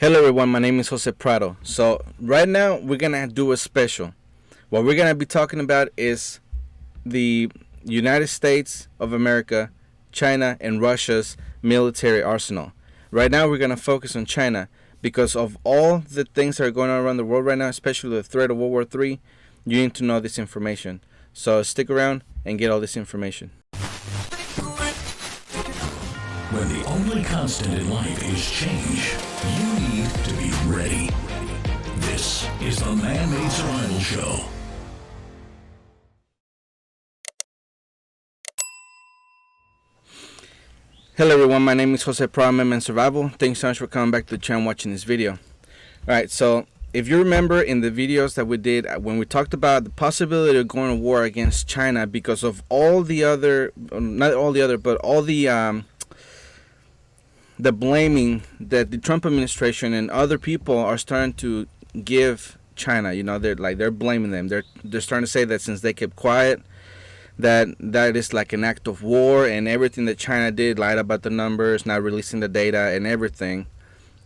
Hello everyone, my name is Jose Prado. So right now we're gonna do a special. What we're gonna be talking about is the United States of America, China, and Russia's military arsenal. Right now we're gonna focus on China because of all the things that are going on around the world right now, especially the threat of World War III. You need to know this information. So stick around and get all this information. When the only constant in life is change, you need to be ready. This is the Man-Made Survival Show. Hello everyone, my name is Jose Prado, Man-Made Survival. Thanks so much for coming back to the channel watching this video. Alright, so if you remember in the videos that we did when we talked about the possibility of going to war against China because of all the other, not all the other, but all the blaming that the Trump administration and other people are starting to give China. You know, they're blaming them. They're starting to say that since they kept quiet, that is like an act of war, and everything that China did, lied about the numbers, not releasing the data and everything,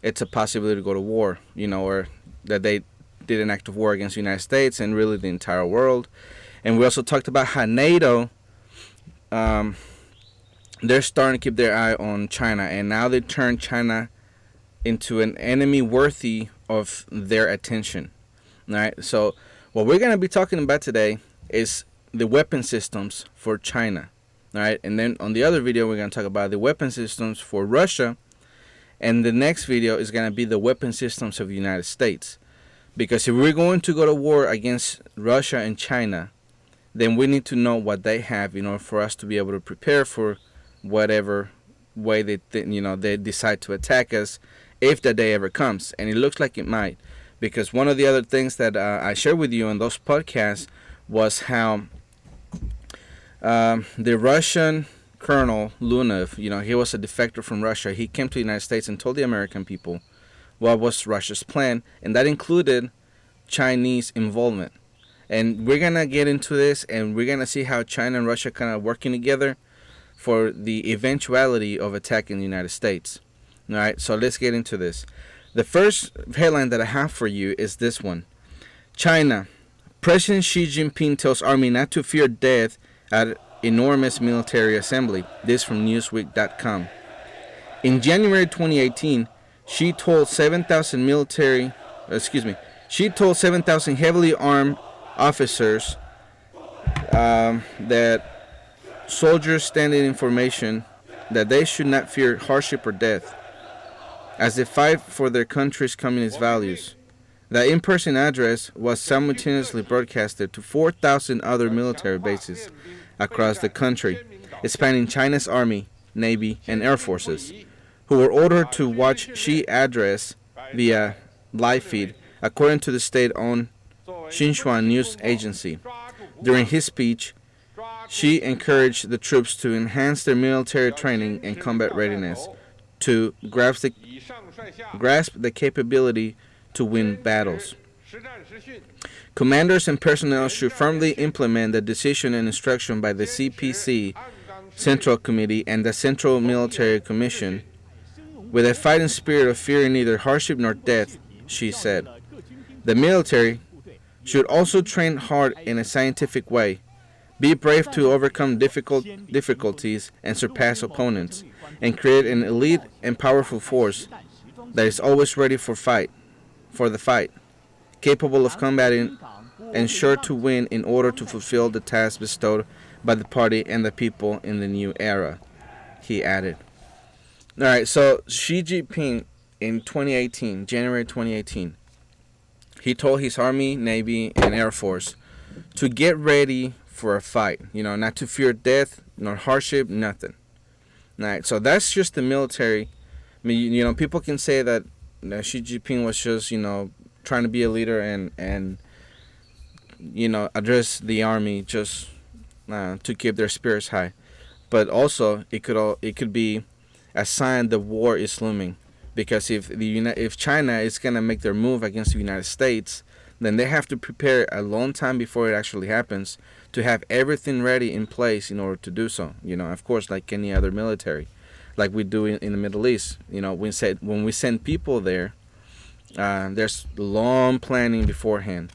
it's a possibility to go to war. You know, or that they did an act of war against the United States and really the entire world. And we also talked about how NATO, they're starting to keep their eye on China, and now they turn China into an enemy worthy of their attention. All right, so what we're going to be talking about today is the weapon systems for China. All right, and then on the other video we're going to talk about the weapon systems for Russia, and the next video is going to be the weapon systems of the United States. Because if we're going to go to war against Russia and China, then we need to know what they have in order for us to be able to prepare for whatever way they decide to attack us, if that day ever comes. And it looks like it might, because one of the other things that I shared with you in those podcasts was how the Russian Colonel Lunev, he was a defector from Russia. He came to the United States and told the American people what was Russia's plan, and that included Chinese involvement. And we're gonna get into this, and we're gonna see how China and Russia kind of working together for the eventuality of attacking the United States. All right, so let's get into this. The first headline that I have for you is this one. China. President Xi Jinping tells army not to fear death at enormous military assembly. This from Newsweek.com. In January 2018, Xi told 7,000 heavily armed officers that soldiers stand in information that they should not fear hardship or death as they fight for their country's communist values. The in-person address was simultaneously broadcasted to 4,000 other military bases across the country, spanning China's Army, Navy, and Air Forces, who were ordered to watch Xi's address via live feed, according to the state-owned Xinhua news agency. During his speech, Xi encouraged the troops to enhance their military training and combat readiness, to grasp the capability to win battles. Commanders and personnel should firmly implement the decision and instruction by the CPC Central Committee and the Central Military Commission with a fighting spirit of fearing neither hardship nor death, Xi said. The military should also train hard in a scientific way, be brave to overcome difficulties and surpass opponents, and create an elite and powerful force that is always ready for the fight, capable of combating and sure to win in order to fulfill the task bestowed by the party and the people in the new era, he added. Alright, so Xi Jinping in January 2018, he told his Army, Navy, and Air Force to get ready for a fight, not to fear death, nor hardship, nothing. Alright, so that's just the military. I mean, people can say that Xi Jinping was just, trying to be a leader and address the army just to keep their spirits high. But also, it could be a sign the war is looming, because if China is gonna make their move against the United States, then they have to prepare a long time before it actually happens to have everything ready in place in order to do so. Of course, like any other military, like we do in the Middle East. When we send people there, There's long planning beforehand.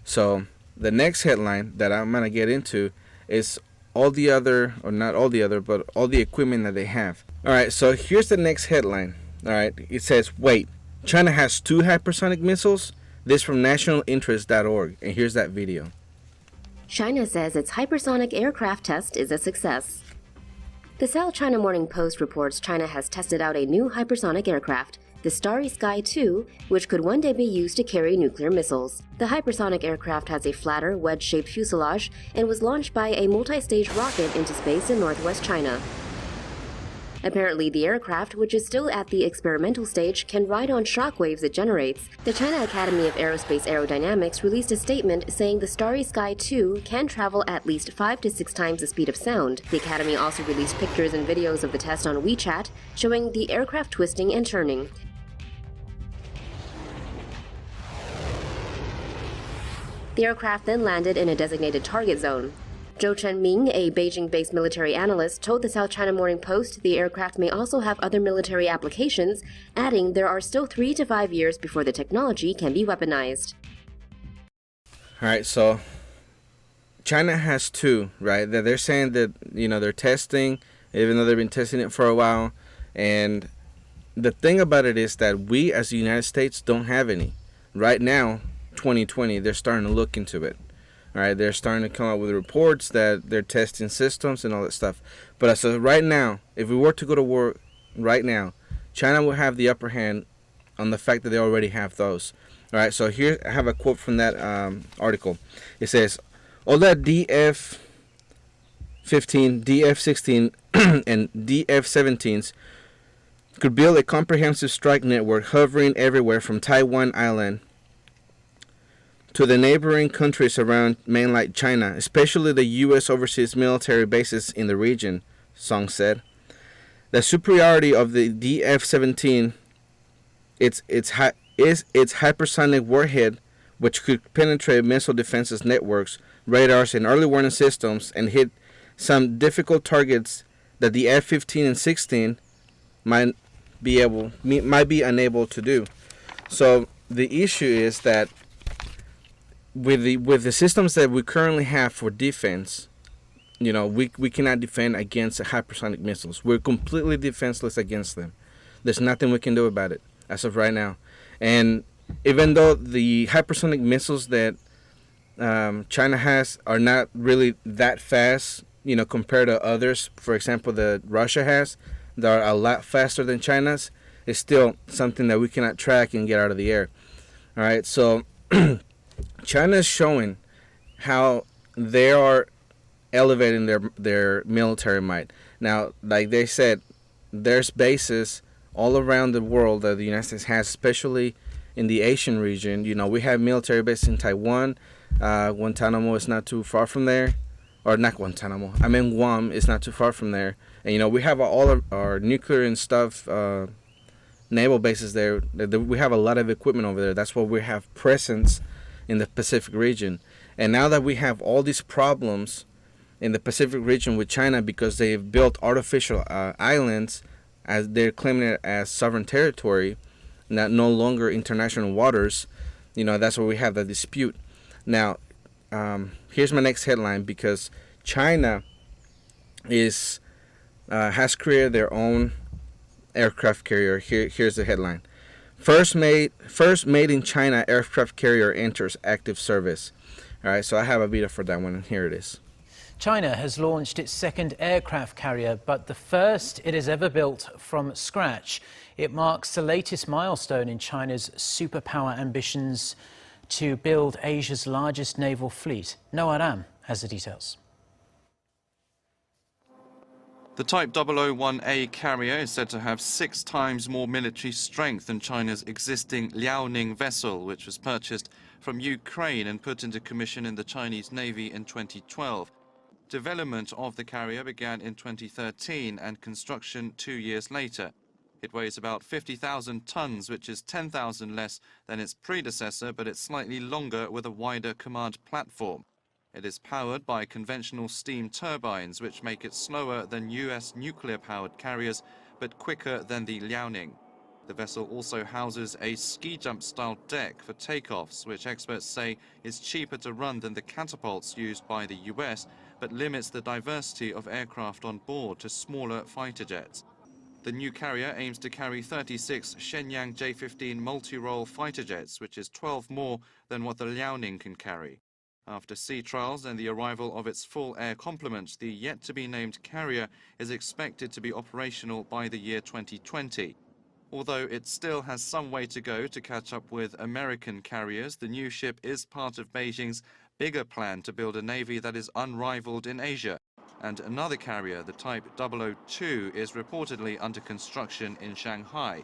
So the next headline that I'm gonna get into is all the other, or not all the other, but all the equipment that they have. All right, so here's the next headline. All right, it says, "Wait, China has 2 hypersonic missiles." This from nationalinterest.org, and here's that video. China says its hypersonic aircraft test is a success. The South China Morning Post reports China has tested out a new hypersonic aircraft, the Starry Sky 2, which could one day be used to carry nuclear missiles. The hypersonic aircraft has a flatter, wedge-shaped fuselage and was launched by a multi-stage rocket into space in northwest China. Apparently, the aircraft, which is still at the experimental stage, can ride on shock waves it generates. The China Academy of Aerospace Aerodynamics released a statement saying the Starry Sky 2 can travel at least 5 to 6 times the speed of sound. The Academy also released pictures and videos of the test on WeChat, showing the aircraft twisting and turning. The aircraft then landed in a designated target zone. Zhou Chenming, a Beijing-based military analyst, told the South China Morning Post the aircraft may also have other military applications, adding there are still 3 to 5 years before the technology can be weaponized. All right, so China has 2, right? That they're saying that, they're testing, even though they've been testing it for a while. And the thing about it is that we, as the United States, don't have any. Right now, 2020, they're starting to look into it. All right, they're starting to come up with reports that they're testing systems and all that stuff. But as of right now, if we were to go to war right now, China will have the upper hand on the fact that they already have those. All right, so here I have a quote from that article. It says, all that DF-15, DF-16, and DF-17s could build a comprehensive strike network hovering everywhere from Taiwan Island to the neighboring countries around mainland China, especially the U.S. overseas military bases in the region, Song said. The superiority of the DF-17 is its hypersonic warhead, which could penetrate missile defenses networks, radars, and early warning systems and hit some difficult targets that the F-15 and 16 might be unable to do. So the issue is that with the systems that we currently have for defense, we cannot defend against hypersonic missiles. We're completely defenseless against them. There's nothing we can do about it as of right now. And even though the hypersonic missiles that China has are not really that fast, compared to others, for example, that Russia has, that are a lot faster than China's, it's still something that we cannot track and get out of the air. All right, so China is showing how they are elevating their military might. Now, like they said, there's bases all around the world that the United States has, especially in the Asian region. We have military bases in Taiwan. Guantanamo is not too far from there. Or not Guantanamo. I mean Guam is not too far from there. And, we have all of our nuclear and stuff, naval bases there. We have a lot of equipment over there. That's why we have presence in the Pacific region. And now that we have all these problems in the Pacific region with China because they've built artificial islands, as they're claiming it as sovereign territory, no longer international waters, that's where we have the dispute. Now, here's my next headline, because China has created their own aircraft carrier. Here's the headline. First made in China aircraft carrier enters active service. All right, so I have a video for that one, and here it is. China has launched its second aircraft carrier, but the first it has ever built from scratch. It marks the latest milestone in China's superpower ambitions to build Asia's largest naval fleet. Noah Ram has the details. The Type 001A carrier is said to have 6 times more military strength than China's existing Liaoning vessel, which was purchased from Ukraine and put into commission in the Chinese Navy in 2012. Development of the carrier began in 2013 and construction 2 years later. It weighs about 50,000 tons, which is 10,000 less than its predecessor, but it's slightly longer with a wider command platform. It is powered by conventional steam turbines, which make it slower than US nuclear-powered carriers, but quicker than the Liaoning. The vessel also houses a ski jump style deck for takeoffs, which experts say is cheaper to run than the catapults used by the US, but limits the diversity of aircraft on board to smaller fighter jets. The new carrier aims to carry 36 Shenyang J-15 multi-role fighter jets, which is 12 more than what the Liaoning can carry. After sea trials and the arrival of its full air complement, the yet-to-be-named carrier is expected to be operational by the year 2020. Although it still has some way to go to catch up with American carriers, the new ship is part of Beijing's bigger plan to build a navy that is unrivaled in Asia. And another carrier, the Type 002, is reportedly under construction in Shanghai.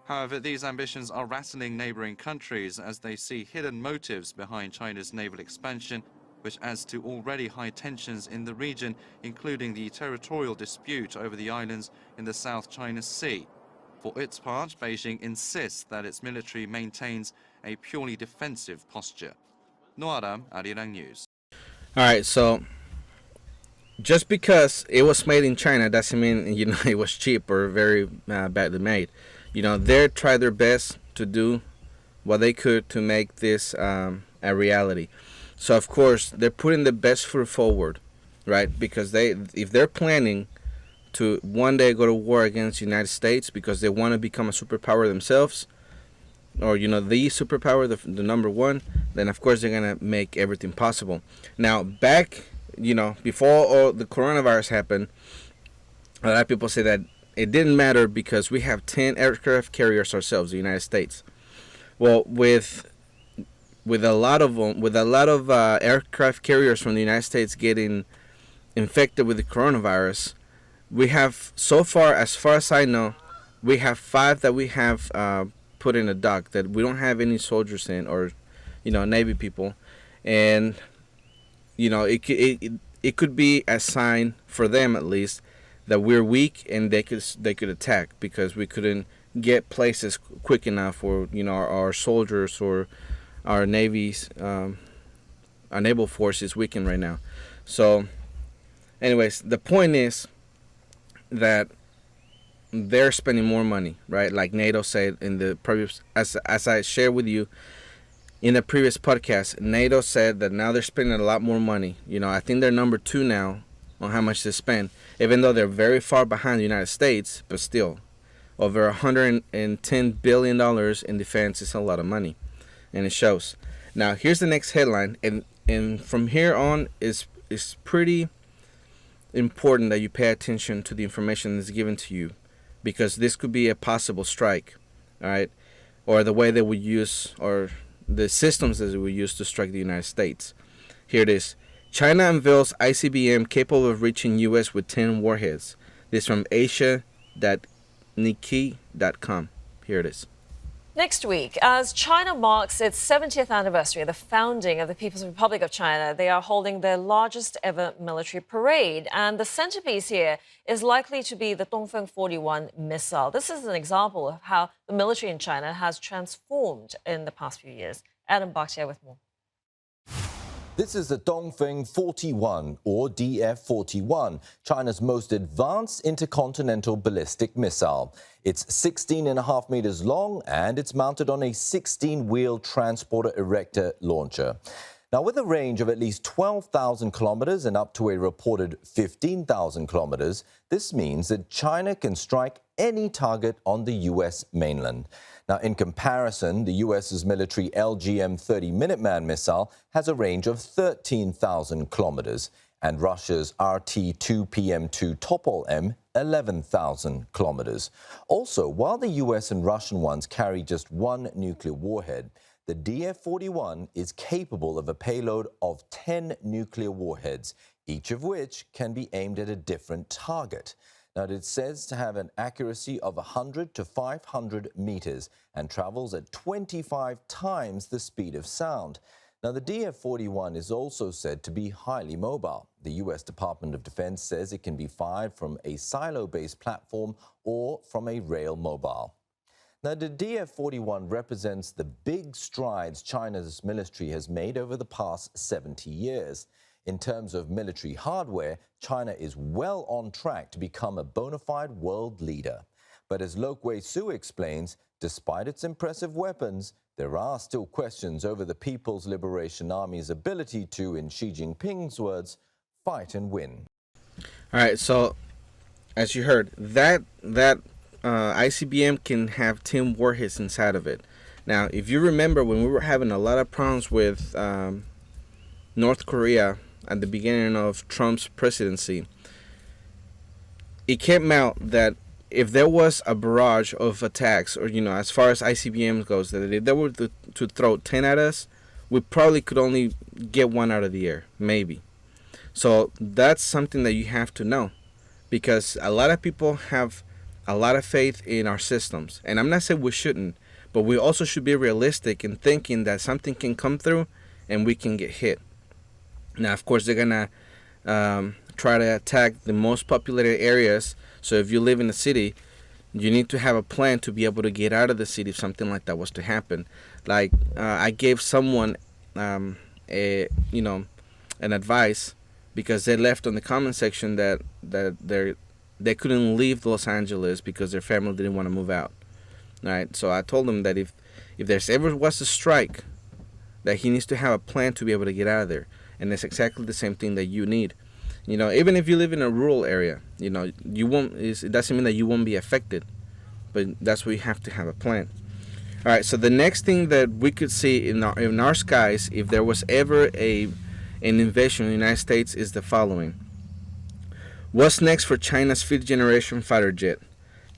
However, these ambitions are rattling neighboring countries as they see hidden motives behind China's naval expansion, which adds to already high tensions in the region, including the territorial dispute over the islands in the South China Sea. For its part, Beijing insists that its military maintains a purely defensive posture. Noaram, Arirang News. All right, so just because it was made in China doesn't mean it was cheap or very badly made. They tried their best to do what they could to make this a reality. So of course they're putting the best foot forward, right? Because if they're planning to one day go to war against the United States because they want to become a superpower themselves, or the superpower, the number one, then of course they're gonna make everything possible. Now back, before all the coronavirus happened, a lot of people say that it didn't matter because we have 10 aircraft carriers ourselves, the United States. Well, with a lot of aircraft carriers from the United States getting infected with the coronavirus, we have, so far as I know, we have 5 that we have put in a dock that we don't have any soldiers in, or Navy people, and it could be a sign for them at least that we're weak and they could attack because we couldn't get places quick enough, or our soldiers or our navies, our naval force is weakened right now. So, anyways, the point is that they're spending more money, right? Like NATO said in the previous, as I shared with you in the previous podcast, NATO said that now they're spending a lot more money. I think they're number 2 now on how much they spend, even though they're very far behind the United States, but still, over $110 billion in defense is a lot of money, and it shows. Now, here's the next headline, and from here on is pretty important that you pay attention to the information that's given to you, because this could be a possible strike, all right, or the way they would use, or the systems that they would use to strike the United States. Here it is. China unveils ICBM capable of reaching U.S. with 10 warheads. This from asia.nikkei.com. Here it is. Next week, as China marks its 70th anniversary of the founding of the People's Republic of China, they are holding their largest ever military parade. And the centerpiece here is likely to be the Dongfeng 41 missile. This is an example of how the military in China has transformed in the past few years. Adam Bakhtiar with more. This is the Dongfeng 41, or DF-41, China's most advanced intercontinental ballistic missile. It's 16.5 meters long, and it's mounted on a 16-wheel transporter erector launcher. Now, with a range of at least 12,000 kilometers and up to a reported 15,000 kilometers, this means that China can strike any target on the U.S. mainland. Now, in comparison, the U.S.'s military LGM-30 Minuteman missile has a range of 13,000 kilometers, and Russia's RT-2PM-2 Topol-M 11,000 kilometers. Also, while the U.S. and Russian ones carry just one nuclear warhead, the DF-41 is capable of a payload of 10 nuclear warheads, each of which can be aimed at a different target. Now, it says to have an accuracy of 100 to 500 meters and travels at 25 times the speed of sound. Now, the DF-41 is also said to be highly mobile. The U.S. Department of Defense says it can be fired from a silo-based platform or from a rail mobile. Now, the DF-41 represents the big strides China's military has made over the past 70 years. In terms of military hardware, China is well on track to become a bona fide world leader. But as Lo Guisu explains, despite its impressive weapons, there are still questions over the People's Liberation Army's ability to, in Xi Jinping's words, fight and win. All right, so as you heard, that ICBM can have 10 warheads inside of it. Now, if you remember when we were having a lot of problems with North Korea at the beginning of Trump's presidency, it came out that if there was a barrage of attacks, or as far as ICBMs goes, that if they were to throw 10 at us, we probably could only get one out of the air, maybe. So that's something that you have to know, because a lot of people have a lot of faith in our systems, and I'm not saying we shouldn't, but we also should be realistic in thinking that something can come through and we can get hit. Now, of course, they're gonna try to attack the most populated areas. So if you live in a city, you need to have a plan to be able to get out of the city if something like that was to happen. Like I gave someone an advice, because they left on the comment section that they couldn't leave Los Angeles because their family didn't want to move out. All right, so I told him that if there's ever was a strike, that he needs to have a plan to be able to get out of there, and it's exactly the same thing that you need. Even if you live in a rural area, you won't. It doesn't mean that you won't be affected, but that's where you have to have a plan. All right. So the next thing that we could see in our skies, if there was ever an invasion in the United States, is the following. What's next for China's fifth-generation fighter jet?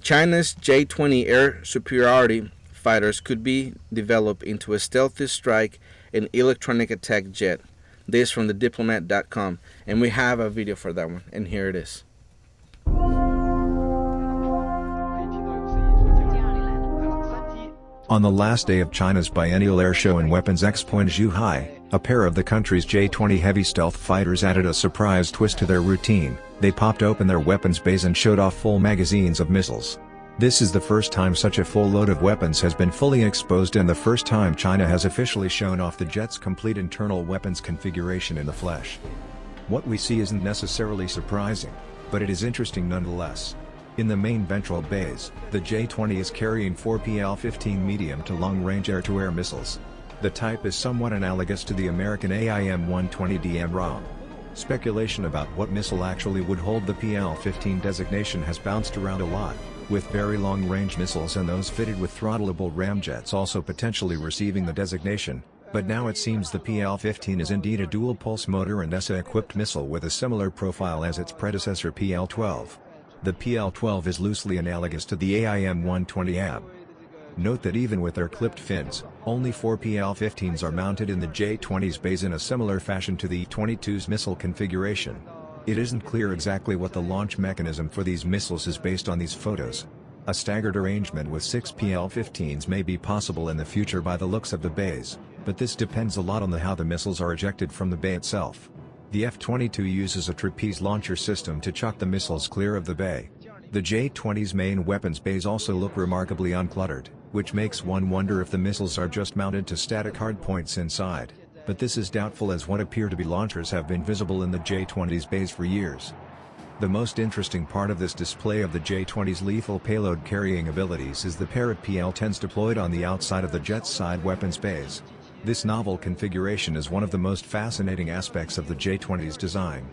China's J-20 air superiority fighters could be developed into a stealthy strike and electronic attack jet. This from thediplomat.com, and we have a video for that one, and here it is. On the last day of China's biennial air show and weapons expo in Zhuhai, a pair of the country's J-20 heavy stealth fighters added a surprise twist to their routine. They popped open their weapons bays and showed off full magazines of missiles. This is the first time such a full load of weapons has been fully exposed, and the first time China has officially shown off the jet's complete internal weapons configuration in the flesh. What we see isn't necessarily surprising, but it is interesting nonetheless. In the main ventral bays, the J-20 is carrying 4 PL-15 medium to long-range air-to-air missiles. The type is somewhat analogous to the American AIM-120D AMRAAM. Speculation about what missile actually would hold the PL-15 designation has bounced around a lot, with very long-range missiles and those fitted with throttleable ramjets also potentially receiving the designation, but now it seems the PL-15 is indeed a dual-pulse motor and ESA-equipped missile with a similar profile as its predecessor PL-12. The PL-12 is loosely analogous to the AIM-120 AB. Note that even with their clipped fins, only 4 PL-15s are mounted in the J-20's bays in a similar fashion to the E-22's missile configuration. It isn't clear exactly what the launch mechanism for these missiles is based on these photos. A staggered arrangement with 6 PL-15s may be possible in the future by the looks of the bays, but this depends a lot on how the missiles are ejected from the bay itself. The F-22 uses a trapeze launcher system to chuck the missiles clear of the bay. The J-20's main weapons bays also look remarkably uncluttered, which makes one wonder if the missiles are just mounted to static hardpoints inside. But this is doubtful, as what appear to be launchers have been visible in the J-20's bays for years. The most interesting part of this display of the J-20's lethal payload carrying abilities is the pair of PL-10s deployed on the outside of the jet's side weapons bays. This novel configuration is one of the most fascinating aspects of the J-20's design.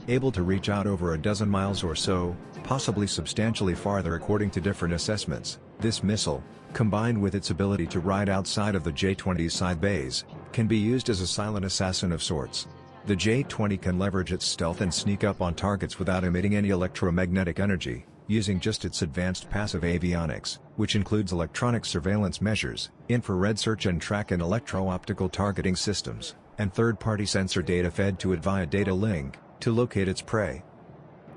Able to reach out over a dozen miles or so, possibly substantially farther according to different assessments, this missile, combined with its ability to ride outside of the J-20's side bays, can be used as a silent assassin of sorts. The J-20 can leverage its stealth and sneak up on targets without emitting any electromagnetic energy, using just its advanced passive avionics, which includes electronic surveillance measures, infrared search and track and electro-optical targeting systems, and third-party sensor data fed to it via data link, to locate its prey.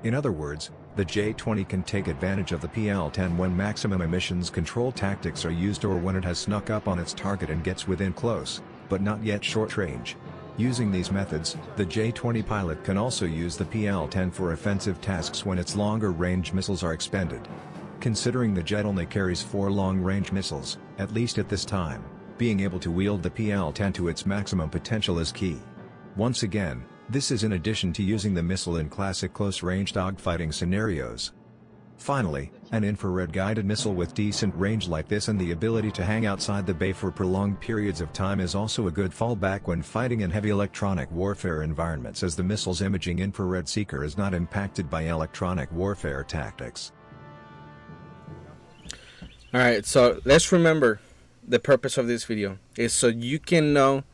In other words, the J-20 can take advantage of the PL-10 when maximum emissions control tactics are used, or when it has snuck up on its target and gets within close, but not yet short range. Using these methods, the J-20 pilot can also use the PL-10 for offensive tasks when its longer-range missiles are expended. Considering the jet only carries 4 long-range missiles, at least at this time, being able to wield the PL-10 to its maximum potential is key. Once again, this is in addition to using the missile in classic close-range dogfighting scenarios. Finally, an infrared-guided missile with decent range like this and the ability to hang outside the bay for prolonged periods of time is also a good fallback when fighting in heavy electronic warfare environments, as the missile's imaging infrared seeker is not impacted by electronic warfare tactics. Alright, so let's remember the purpose of this video is so you can know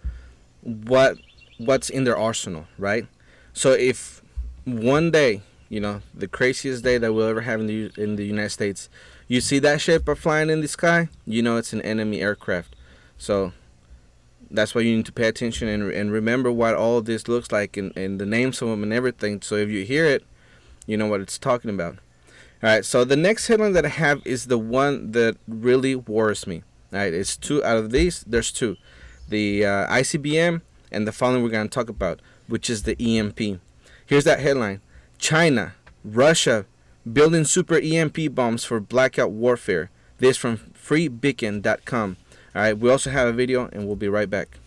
what's in their arsenal, right? So if one day, the craziest day that we'll ever have in the United States, you see that ship flying in the sky, it's an enemy aircraft. So that's why you need to pay attention and remember what all of this looks like and the names of them and everything. So if you hear it, you know what it's talking about. All right, so the next headline that I have is the one that really worries me. All right, it's two out of these. There's two, the ICBM and the following we're going to talk about, which is the EMP. Here's that headline. China, Russia, building super EMP bombs for blackout warfare. This from freebeacon.com. All right, we also have a video, and we'll be right back.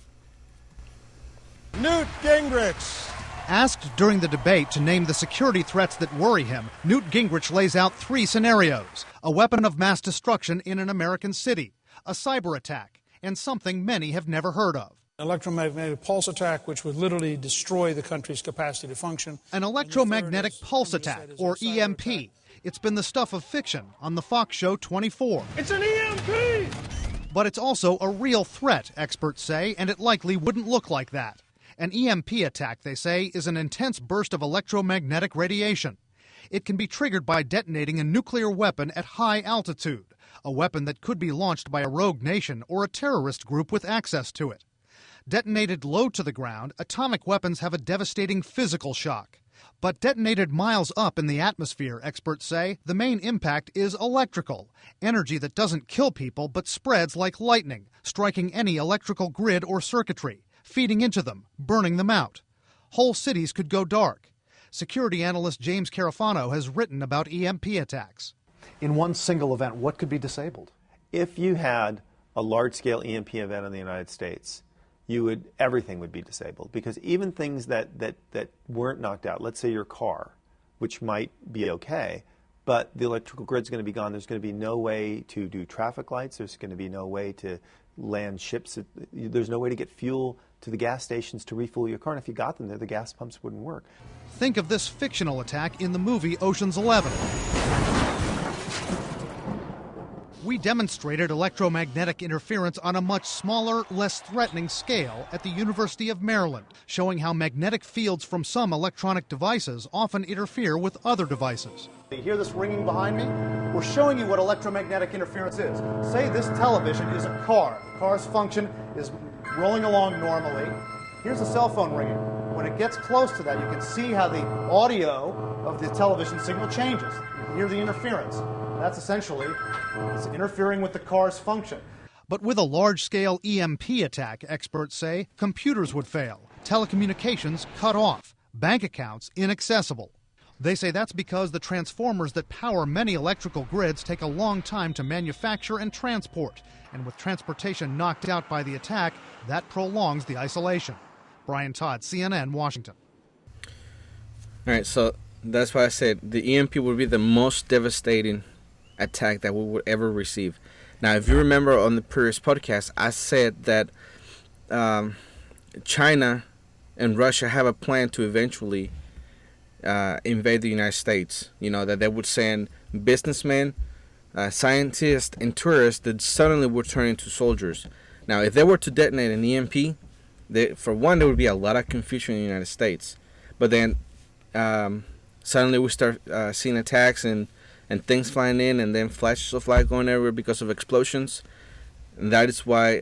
Newt Gingrich. Asked during the debate to name the security threats that worry him, Newt Gingrich lays out three scenarios: a weapon of mass destruction in an American city, a cyber attack, and something many have never heard of. Electromagnetic pulse attack, which would literally destroy the country's capacity to function. An electromagnetic pulse attack, or EMP. It's been the stuff of fiction on the Fox show 24. It's an EMP! But it's also a real threat, experts say, and it likely wouldn't look like that. An EMP attack, they say, is an intense burst of electromagnetic radiation. It can be triggered by detonating a nuclear weapon at high altitude, a weapon that could be launched by a rogue nation or a terrorist group with access to it. Detonated low to the ground, atomic weapons have a devastating physical shock. But detonated miles up in the atmosphere, experts say, the main impact is electrical, energy that doesn't kill people but spreads like lightning, striking any electrical grid or circuitry, feeding into them, burning them out. Whole cities could go dark. Security analyst James Carafano has written about EMP attacks. In one single event, what could be disabled? If you had a large-scale EMP event in the United States, everything would be disabled, because even things that weren't knocked out, let's say your car, which might be okay, but the electrical grid's going to be gone. There's going to be no way to do traffic lights. There's going to be no way to land ships. There's no way to get fuel to the gas stations to refuel your car. And if you got them there, the gas pumps wouldn't work. Think of this fictional attack in the movie Ocean's 11. We demonstrated electromagnetic interference on a much smaller, less threatening scale at the University of Maryland, showing how magnetic fields from some electronic devices often interfere with other devices. You hear this ringing behind me? We're showing you what electromagnetic interference is. Say this television is a car. The car's function is rolling along normally. Here's a cell phone ringing. When it gets close to that, you can see how the audio of the television signal changes. You can hear the interference. That's essentially, it's interfering with the car's function. But with a large-scale EMP attack, experts say, computers would fail, telecommunications cut off, bank accounts inaccessible. They say that's because the transformers that power many electrical grids take a long time to manufacture and transport. And with transportation knocked out by the attack, that prolongs the isolation. Brian Todd, CNN, Washington. All right, so that's why I said the EMP would be the most devastating attack that we would ever receive. Now, if you remember on the previous podcast, I said that China and Russia have a plan to eventually invade the United States. That they would send businessmen, scientists, and tourists that suddenly would turn into soldiers. Now, if they were to detonate an EMP, for one, there would be a lot of confusion in the United States. But then suddenly we start seeing attacks and things flying in, and then flashes of light going everywhere because of explosions. And that is why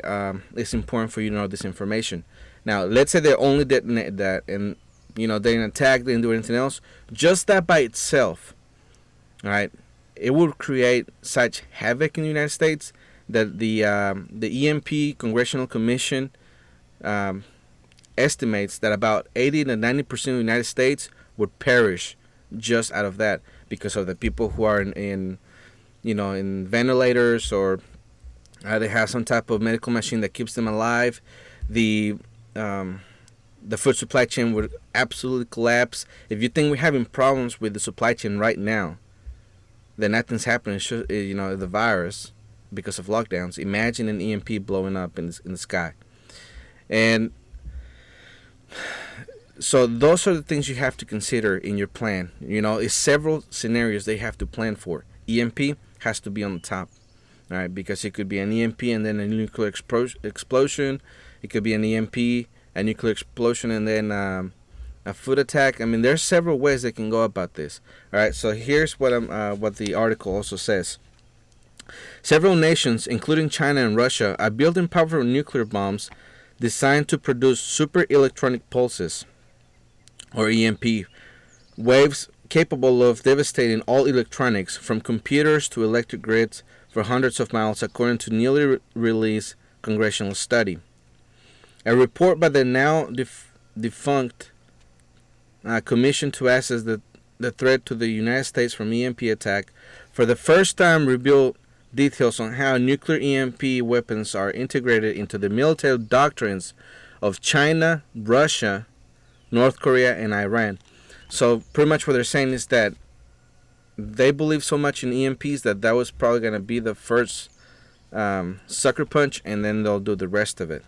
it's important for you to know this information. Now, let's say they only detonate that, and they didn't attack, they didn't do anything else. Just that by itself, all right, it would create such havoc in the United States that the EMP Congressional Commission estimates that about 80 to 90% of the United States would perish just out of that, because of the people who are in ventilators, or they have some type of medical machine that keeps them alive. The food supply chain would absolutely collapse. If you think we're having problems with the supply chain right now, then nothing's happening. The virus, because of lockdowns. Imagine an EMP blowing up in the sky. And so those are the things you have to consider in your plan. It's several scenarios they have to plan for. EMP has to be on the top, all right, because it could be an EMP and then a nuclear explosion. It could be an EMP, a nuclear explosion, and then a food attack. I mean, there's several ways they can go about this. All right, so here's what the article also says. Several nations, including China and Russia, are building powerful nuclear bombs designed to produce super electronic pulses, or EMP, waves capable of devastating all electronics, from computers to electric grids, for hundreds of miles, according to newly released congressional study. A report by the now defunct Commission to Assess the Threat to the United States from EMP Attack for the first time revealed details on how nuclear EMP weapons are integrated into the military doctrines of China, Russia, North Korea, and Iran. So pretty much what they're saying is that they believe so much in EMPs that was probably going to be the first sucker punch, and then they'll do the rest of it.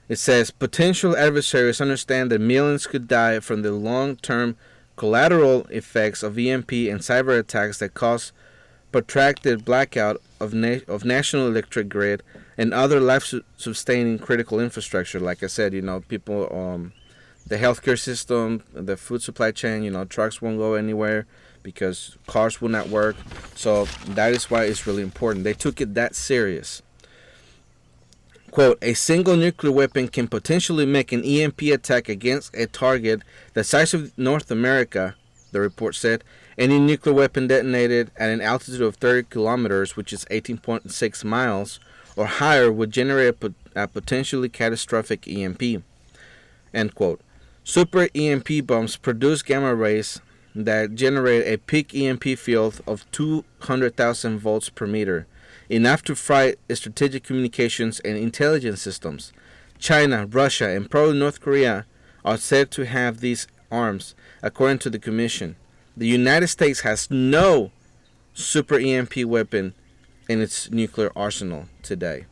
It says, potential adversaries understand that millions could die from the long-term collateral effects of EMP and cyber attacks that cause protracted blackout of national electric grid and other life-sustaining critical infrastructure. Like I said, people, the healthcare system, the food supply chain, trucks won't go anywhere because cars will not work. So that is why it's really important. They took it that serious. Quote, a single nuclear weapon can potentially make an EMP attack against a target the size of North America, the report said. Any nuclear weapon detonated at an altitude of 30 kilometers, which is 18.6 miles, or higher, would generate a potentially catastrophic EMP. End quote. Super EMP bombs produce gamma rays that generate a peak EMP field of 200,000 volts per meter, enough to fry strategic communications and intelligence systems. China, Russia, and probably North Korea are said to have these arms, according to the Commission. The United States has no super EMP weapon in its nuclear arsenal today.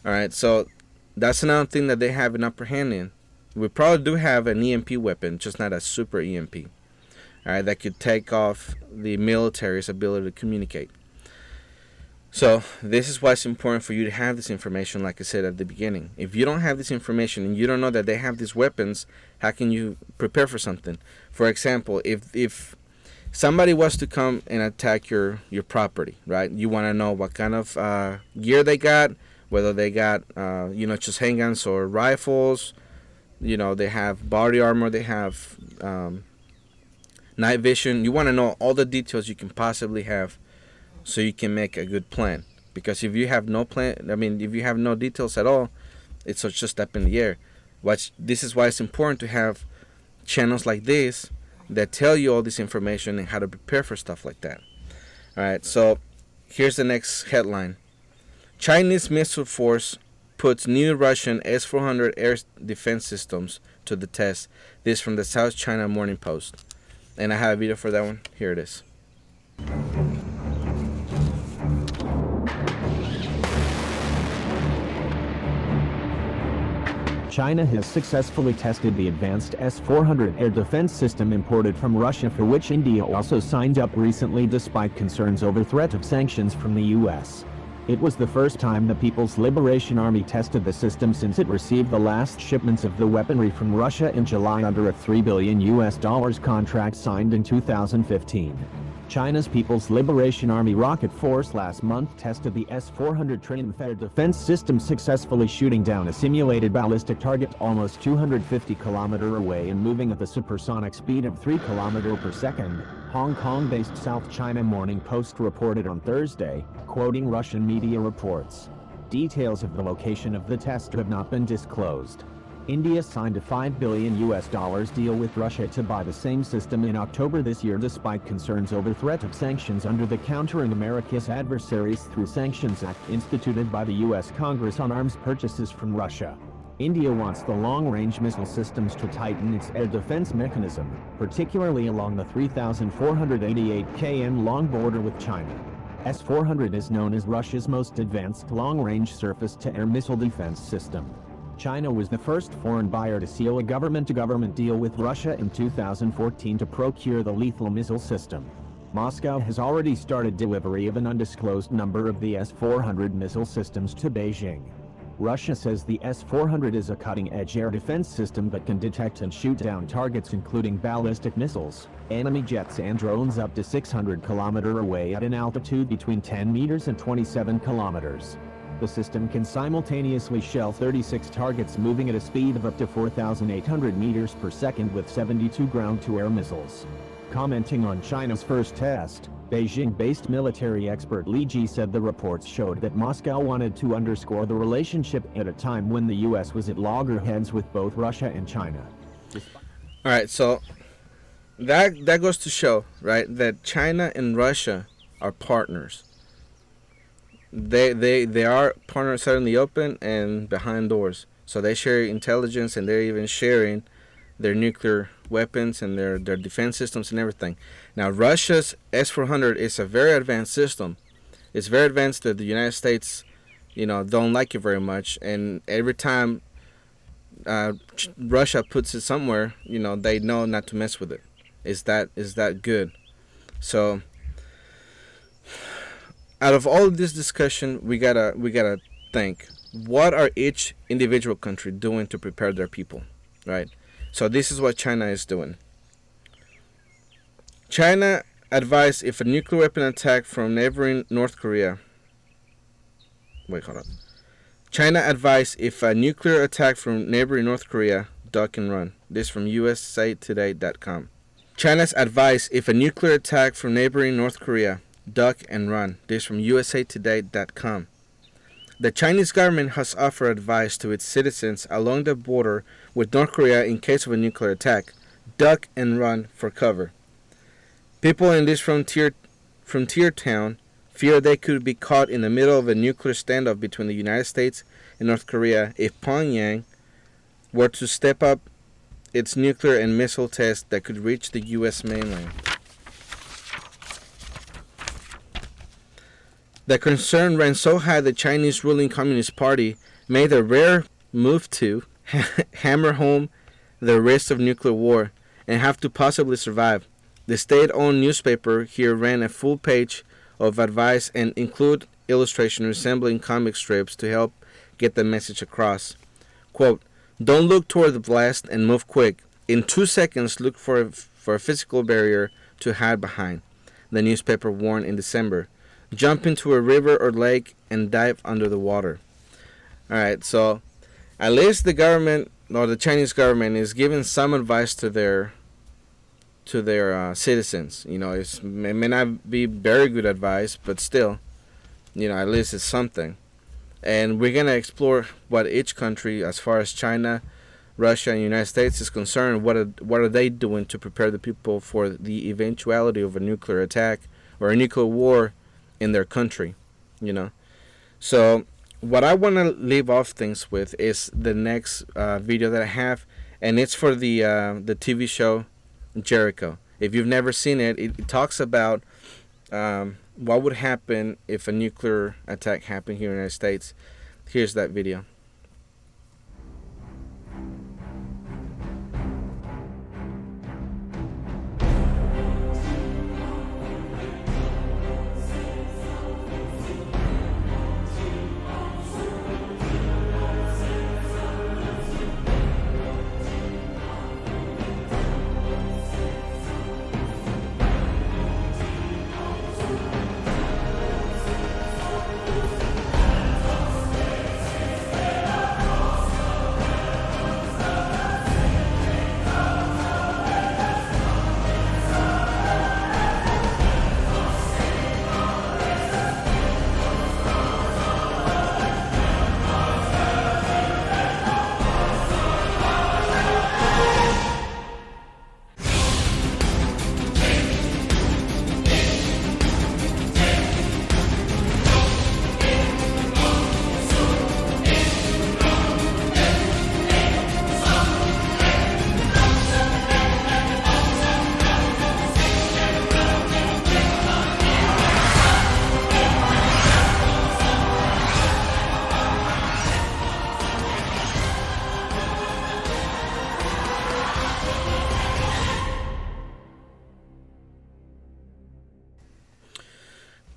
All right, so that's another thing that they have an upper hand in. We probably do have an EMP weapon, just not a super EMP. All right, that could take off the military's ability to communicate. So this is why it's important for you to have this information, like I said at the beginning. If you don't have this information and you don't know that they have these weapons, how can you prepare for something? For example, if somebody was to come and attack your property, right? You want to know what kind of gear they got, whether they got, just handguns or rifles. They have body armor, they have night vision. You want to know all the details you can possibly have, so you can make a good plan. Because if you have no plan, if you have no details at all, it's just up in the air. This is why it's important to have channels like this that tell you all this information and how to prepare for stuff like that. All right, so here's the next headline. Chinese missile force puts new Russian S-400 air defense systems to the test. This from the South China Morning Post. And I have a video for that one. Here it is. China has successfully tested the advanced S-400 air defense system imported from Russia, for which India also signed up recently despite concerns over threat of sanctions from the U.S. It was the first time the People's Liberation Army tested the system since it received the last shipments of the weaponry from Russia in July under a $3 billion contract signed in 2015. China's People's Liberation Army Rocket Force last month tested the S-400 Trinity defense system, successfully shooting down a simulated ballistic target almost 250 km away and moving at the supersonic speed of 3 km per second, Hong Kong-based South China Morning Post reported on Thursday, quoting Russian media reports. Details of the location of the test have not been disclosed. India signed a $5 billion deal with Russia to buy the same system in October this year, despite concerns over threat of sanctions under the Countering America's Adversaries Through Sanctions Act instituted by the U.S. Congress on arms purchases from Russia. India wants the long-range missile systems to tighten its air defense mechanism, particularly along the 3,488 km long border with China. S-400 is known as Russia's most advanced long-range surface-to-air missile defense system. China was the first foreign buyer to seal a government-to-government deal with Russia in 2014 to procure the lethal missile system. Moscow has already started delivery of an undisclosed number of the S-400 missile systems to Beijing. Russia says the S-400 is a cutting-edge air defense system that can detect and shoot down targets including ballistic missiles, enemy jets and drones up to 600 km away at an altitude between 10 meters and 27 kilometers. The system can simultaneously shell 36 targets moving at a speed of up to 4,800 meters per second with 72 ground-to-air missiles. Commenting on China's first test, Beijing-based military expert Li Ji said the reports showed that Moscow wanted to underscore the relationship at a time when the U.S. was at loggerheads with both Russia and China. All right, so that goes to show, right, that China and Russia are partners. They are partners out in the open and behind doors. So they share intelligence, and they're even sharing their nuclear weapons and their defense systems and everything. Now, Russia's S-400 is a very advanced system. It's very advanced that the United States, don't like it very much. And every time Russia puts it somewhere, they know not to mess with it. Is that good? So, out of all of this discussion, we gotta think, what are each individual country doing to prepare their people, right? So this is what China is doing. China advised if a nuclear weapon attack from neighboring North Korea. China advised if a nuclear attack from neighboring North Korea, duck and run. This from usatoday.com. China's advice if a nuclear attack from neighboring North Korea, duck and run. This from usatoday.com. The Chinese government has offered advice to its citizens along the border with North Korea in case of a nuclear attack. Duck and run for cover. People in this frontier town fear they could be caught in the middle of a nuclear standoff between the United States and North Korea if Pyongyang were to step up its nuclear and missile tests that could reach the U.S. mainland. The concern ran so high the Chinese ruling Communist Party made a rare move to hammer home the risk of nuclear war and have to possibly survive. The state-owned newspaper here ran a full page of advice and include illustration resembling comic strips to help get the message across. Quote, "Don't look toward the blast and move quick. In 2 seconds, look for a physical barrier to hide behind," the newspaper warned in December. "Jump into a river or lake and dive under the water." All right, so at least the government or the Chinese government is giving some advice to their citizens. It may not be very good advice, but still, at least it's something. And we're gonna explore what each country, as far as China, Russia, and the United States is concerned, what are they doing to prepare the people for the eventuality of a nuclear attack or a nuclear war in their country, So what I want to leave off things with is the next video that I have, and it's for the TV show Jericho. If you've never seen it, it talks about what would happen if a nuclear attack happened here in the United States. Here's that video.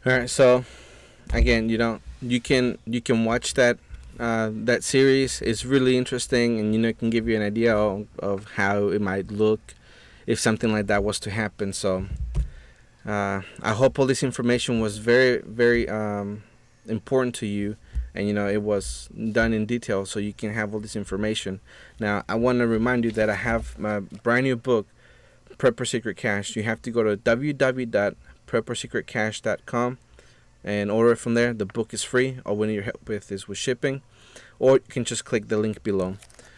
All right, so again, you can watch that that series. It's really interesting, and it can give you an idea of how it might look if something like that was to happen. So I hope all this information was very, very important to you, and it was done in detail so you can have all this information. Now, I want to remind you that I have my brand new book, Preppers Secrete Cache. You have to go to www.preppersecretcache.com and order it from there. The book is free. All we need your help with is with shipping, or you can just click the link below.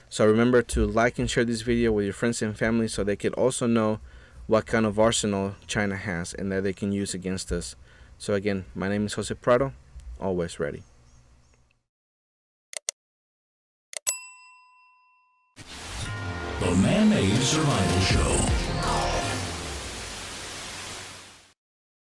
So remember to like and share this video with your friends and family so they can also know what kind of arsenal China has and that they can use against us. So again, my name is Jose Prado, always ready. The Man-Made Survival Show.